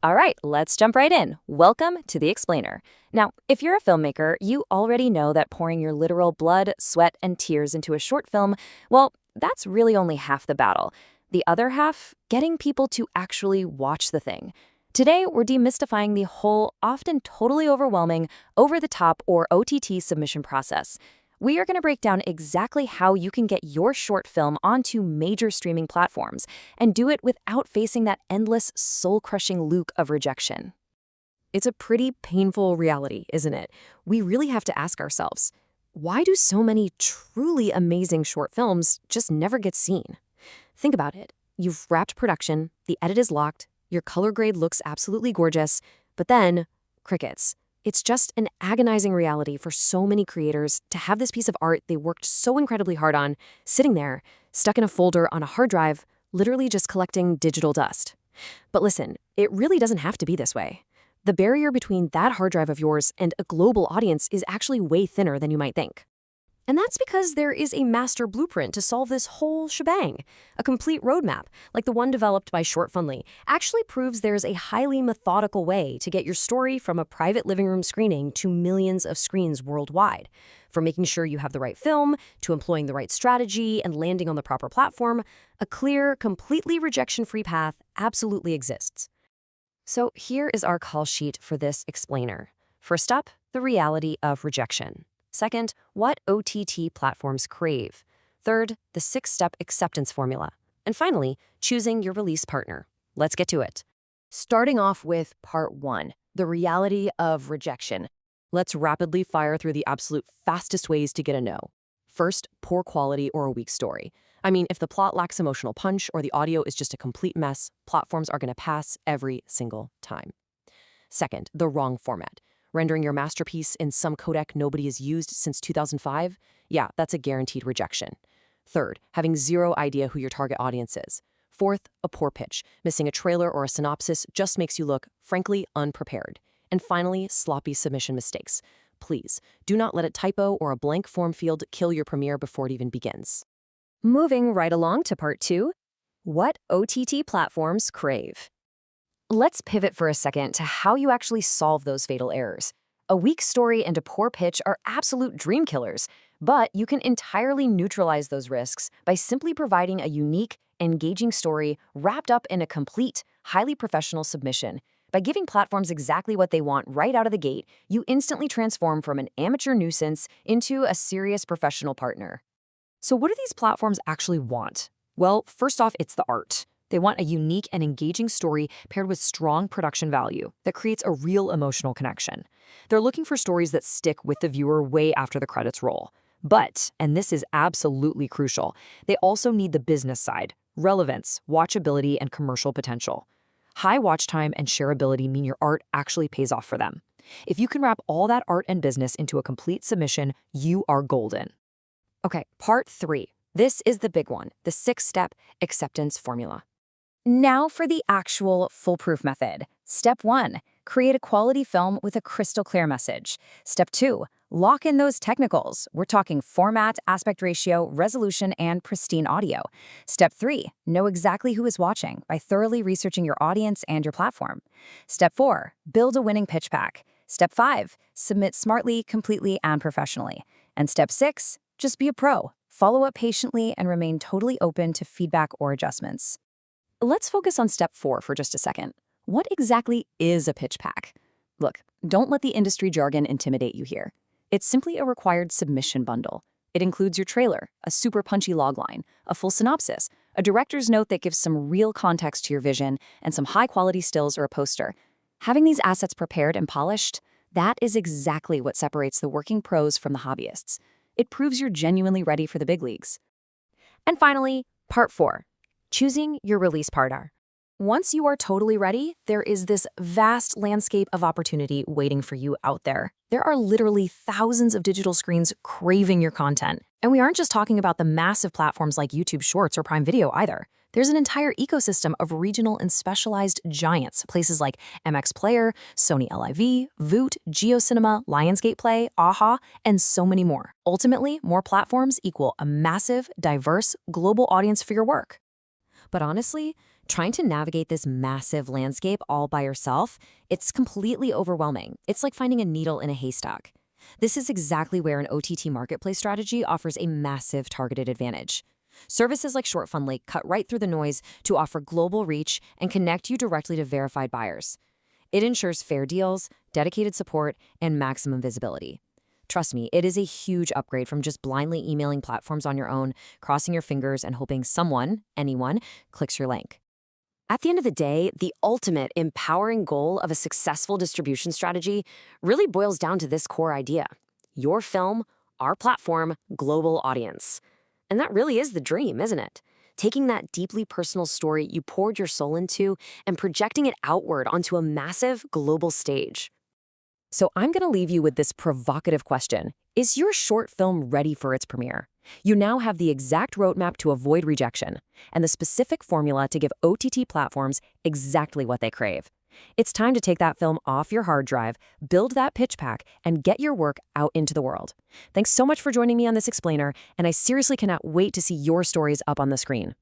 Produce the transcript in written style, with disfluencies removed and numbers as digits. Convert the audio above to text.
All right, let's jump right in. Welcome to The Explainer. Now, if you're a filmmaker, you already know that pouring your literal blood, sweat, and tears into a short film, well, that's really only half the battle. The other half, getting people to actually watch the thing. Today, we're demystifying the whole, often totally overwhelming, over-the-top or OTT submission process. We are going to break down exactly how you can get your short film onto major streaming platforms and do it without facing that endless, soul-crushing loop of rejection. It's a pretty painful reality, isn't it? We really have to ask ourselves, why do so many truly amazing short films just never get seen? Think about it. You've wrapped production, the edit is locked, your color grade looks absolutely gorgeous, but then, crickets. It's just an agonizing reality for so many creators to have this piece of art they worked so incredibly hard on, sitting there, stuck in a folder on a hard drive, literally just collecting digital dust. But listen, it really doesn't have to be this way. The barrier between that hard drive of yours and a global audience is actually way thinner than you might think. And that's because there is a master blueprint to solve this whole shebang. A complete roadmap, like the one developed by Shortfundly, actually proves there's a highly methodical way to get your story from a private living room screening to millions of screens worldwide. From making sure you have the right film, to employing the right strategy and landing on the proper platform, a clear, completely rejection-free path absolutely exists. So here is our call sheet for this explainer. First up, the reality of rejection. Second, what OTT platforms crave. Third, the 6-step acceptance formula. And finally, choosing your release partner. Let's get to it. Starting off with part 1, the reality of rejection. Let's rapidly fire through the absolute fastest ways to get a no. First, poor quality or a weak story. I mean, if the plot lacks emotional punch or the audio is just a complete mess, platforms are going to pass every single time. Second, the wrong format. Rendering your masterpiece in some codec nobody has used since 2005? Yeah, that's a guaranteed rejection. Third, having zero idea who your target audience is. Fourth, a poor pitch. Missing a trailer or a synopsis just makes you look, frankly, unprepared. And finally, sloppy submission mistakes. Please, do not let a typo or a blank form field kill your premiere before it even begins. Moving right along to part 2, what OTT platforms crave. Let's pivot for a second to how you actually solve those fatal errors. A weak story and a poor pitch are absolute dream killers, but you can entirely neutralize those risks by simply providing a unique, engaging story wrapped up in a complete, highly professional submission. By giving platforms exactly what they want right out of the gate, you instantly transform from an amateur nuisance into a serious professional partner. So what do these platforms actually want? Well, first off, it's the art. They want a unique and engaging story paired with strong production value that creates a real emotional connection. They're looking for stories that stick with the viewer way after the credits roll. But, and this is absolutely crucial, they also need the business side, relevance, watchability, and commercial potential. High watch time and shareability mean your art actually pays off for them. If you can wrap all that art and business into a complete submission, you are golden. Okay, part 3. This is the big one, the 6-step acceptance formula. Now for the actual foolproof method. Step 1, create a quality film with a crystal clear message. Step 2, lock in those technicals. We're talking format, aspect ratio, resolution, and pristine audio. Step 3, know exactly who is watching by thoroughly researching your audience and your platform. Step 4, build a winning pitch pack. Step 5, submit smartly, completely, and professionally. And step 6, just be a pro. Follow up patiently and remain totally open to feedback or adjustments. Let's focus on step 4 for just a second. What exactly is a pitch pack? Look, don't let the industry jargon intimidate you here. It's simply a required submission bundle. It includes your trailer, a super punchy logline, a full synopsis, a director's note that gives some real context to your vision, and some high-quality stills or a poster. Having these assets prepared and polished, that is exactly what separates the working pros from the hobbyists. It proves you're genuinely ready for the big leagues. And finally, part 4. Choosing your release partner. Once you are totally ready, there is this vast landscape of opportunity waiting for you out there. There are literally thousands of digital screens craving your content. And we aren't just talking about the massive platforms like YouTube Shorts or Prime Video either. There's an entire ecosystem of regional and specialized giants, places like MX Player, Sony LIV, Voot, GeoCinema, Lionsgate Play, AHA, and so many more. Ultimately, more platforms equal a massive, diverse, global audience for your work. But honestly, Trying to navigate this massive landscape all by yourself, it's completely overwhelming. It's like finding a needle in a haystack. This is exactly where an OTT marketplace strategy offers a massive targeted advantage. Services like Shortfundly cut right through the noise to offer global reach and connect you directly to verified buyers. It ensures fair deals, dedicated support, and maximum visibility. Trust me, it is a huge upgrade from just blindly emailing platforms on your own, crossing your fingers, and hoping someone, anyone, clicks your link. At the end of the day, the ultimate empowering goal of a successful distribution strategy really boils down to this core idea: your film, our platform, global audience. And that really is the dream, isn't it? Taking that deeply personal story you poured your soul into and projecting it outward onto a massive global stage. So I'm going to leave you with this provocative question. Is your short film ready for its premiere? You now have the exact roadmap to avoid rejection and the specific formula to give OTT platforms exactly what they crave. It's time to take that film off your hard drive, build that pitch pack, and get your work out into the world. Thanks so much for joining me on this explainer, and I seriously cannot wait to see your stories up on the screen.